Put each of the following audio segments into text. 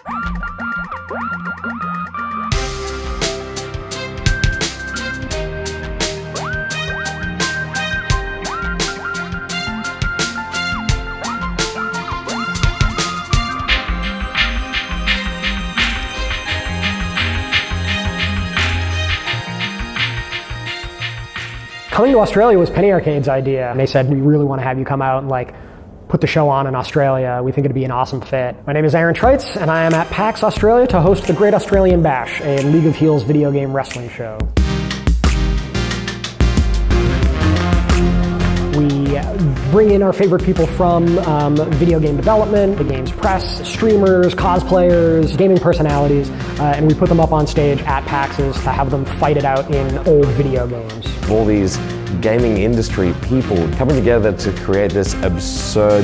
Coming to Australia was Penny Arcade's idea. And they said, we really want to have you come out and like put the show on in Australia. We think it'd be an awesome fit. My name is Aaron Treitz, and I am at PAX Australia to host the Great Australian Bash, a League of Heels video game wrestling show. We bring in our favorite people from video game development, the game's press, streamers, cosplayers, gaming personalities, and we put them up on stage at PAXs to have them fight it out in old video games. All these gaming industry people coming together to create this absurd,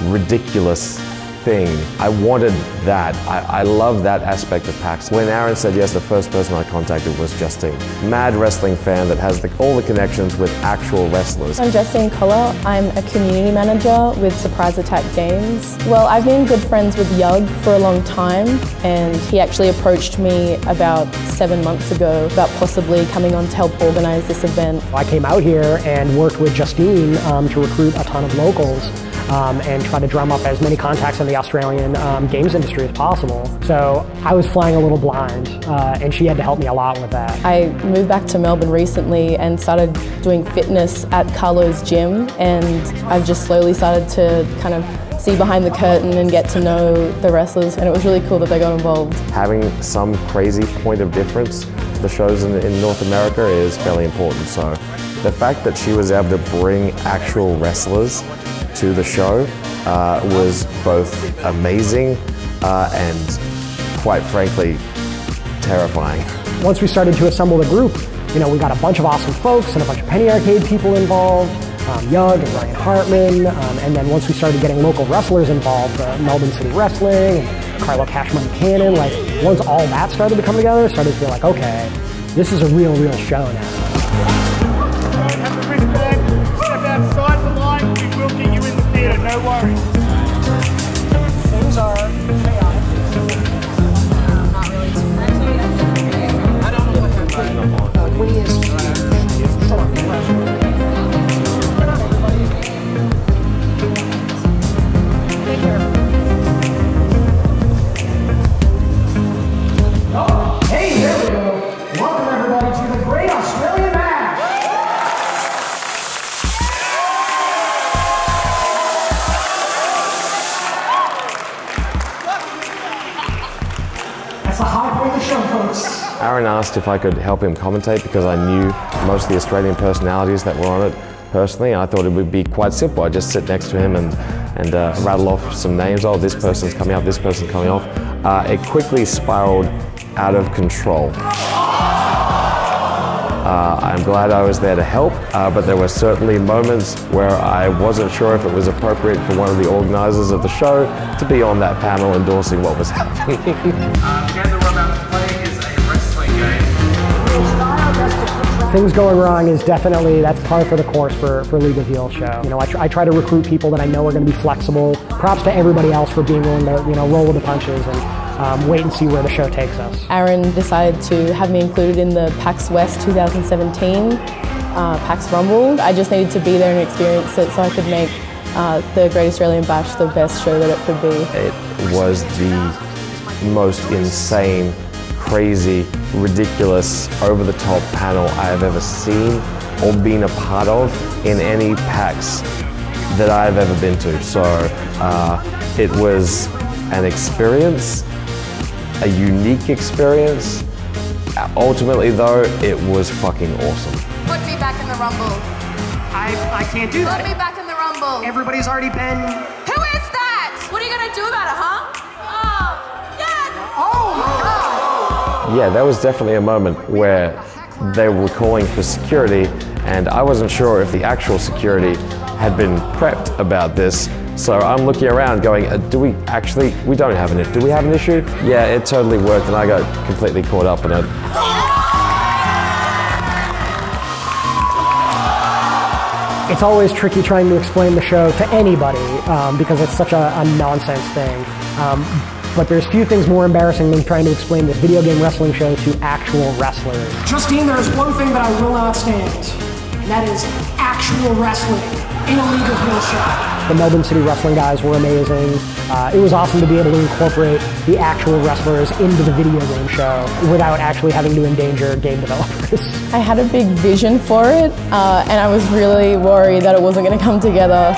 ridiculous thing. I wanted that. I love that aspect of PAX. When Aaron said yes, the first person I contacted was Justine. Mad wrestling fan that has all the connections with actual wrestlers. I'm Justine Collar. I'm a community manager with Surprise Attack Games. Well, I've been good friends with Yug for a long time, and he actually approached me about 7 months ago about possibly coming on to help organize this event. I came out here and worked with Justine to recruit a ton of locals. And try to drum up as many contacts in the Australian games industry as possible. So I was flying a little blind, and she had to help me a lot with that. I moved back to Melbourne recently and started doing fitness at Carlo's gym, and I've just slowly started to kind of see behind the curtain and get to know the wrestlers, and it was really cool that they got involved. Having some crazy point of difference, the shows in North America is fairly important. So the fact that she was able to bring actual wrestlers to the show was both amazing and, quite frankly, terrifying. Once we started to assemble the group, you know, we got a bunch of awesome folks and a bunch of Penny Arcade people involved, Yug and Ryan Hartman, and then once we started getting local wrestlers involved, Melbourne City Wrestling, and Carlo Cash Money Cannon, like once all that started to come together, it started to feel like, okay, this is a real show now. No worries. Things are chaotic. Not really too much. I don't know what happened. Winnie is Take care. Hey, there we go. Welcome everybody to the Great Australian Bash. That's the high point of the show, folks. Aaron asked if I could help him commentate because I knew most of the Australian personalities that were on it personally. I thought it would be quite simple. I'd just sit next to him and rattle off some names. Oh, this person's coming up, this person's coming off. It quickly spiraled out of control. I'm glad I was there to help, but there were certainly moments where I wasn't sure if it was appropriate for one of the organizers of the show to be on that panel endorsing what was happening. The game that we're about to play is a wrestling game. Things going wrong is definitely, that's par for the course for League of Heels show. You know, I try to recruit people that I know are going to be flexible. Props to everybody else for being willing to, you know, roll with the punches and wait and see where the show takes us. Aaron decided to have me included in the PAX West 2017 PAX Rumble. I just needed to be there and experience it so I could make the Great Australian Bash the best show that it could be. It was the most insane, crazy, ridiculous, over-the-top panel I have ever seen or been a part of in any PAX that I've ever been to. So it was an experience, a unique experience. Ultimately though, it was fucking awesome. Put me back in the Rumble. I can't do that. Put me back in the Rumble. Everybody's already been... Who is that? What are you gonna do about it, huh? Oh, yeah. Oh! Yeah, there was definitely a moment where they were calling for security and I wasn't sure if the actual security had been prepped about this. So I'm looking around going, we don't have an issue. Do we have an issue? Yeah, it totally worked and I got completely caught up in it. It's always tricky trying to explain the show to anybody because it's such a nonsense thing. But there's few things more embarrassing than trying to explain this video game wrestling show to actual wrestlers. Justine, there is one thing that I will not stand, and that is actual wrestling in a League of Heels show. The Melbourne City wrestling guys were amazing. It was awesome to be able to incorporate the actual wrestlers into the video game show without actually having to endanger game developers. I had a big vision for it, and I was really worried that it wasn't going to come together.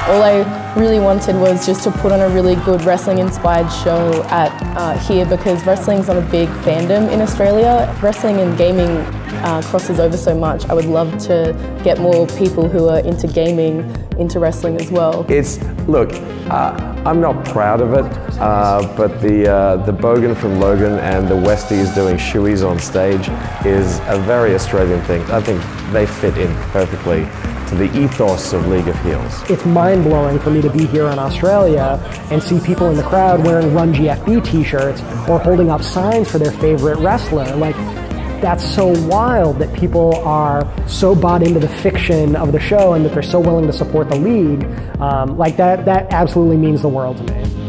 All I really wanted was just to put on a really good wrestling-inspired show at here, because wrestling's not a big fandom in Australia. Wrestling and gaming crosses over so much. I would love to get more people who are into gaming into wrestling as well. Look, I'm not proud of it, but the Bogan from Logan and the Westies doing shoeies on stage is a very Australian thing. I think they fit in perfectly to the ethos of League of Heels. It's mind-blowing for me to be here in Australia and see people in the crowd wearing Run GFB t-shirts or holding up signs for their favorite wrestler. Like, that's so wild that people are so bought into the fiction of the show and that they're so willing to support the league. Like that absolutely means the world to me.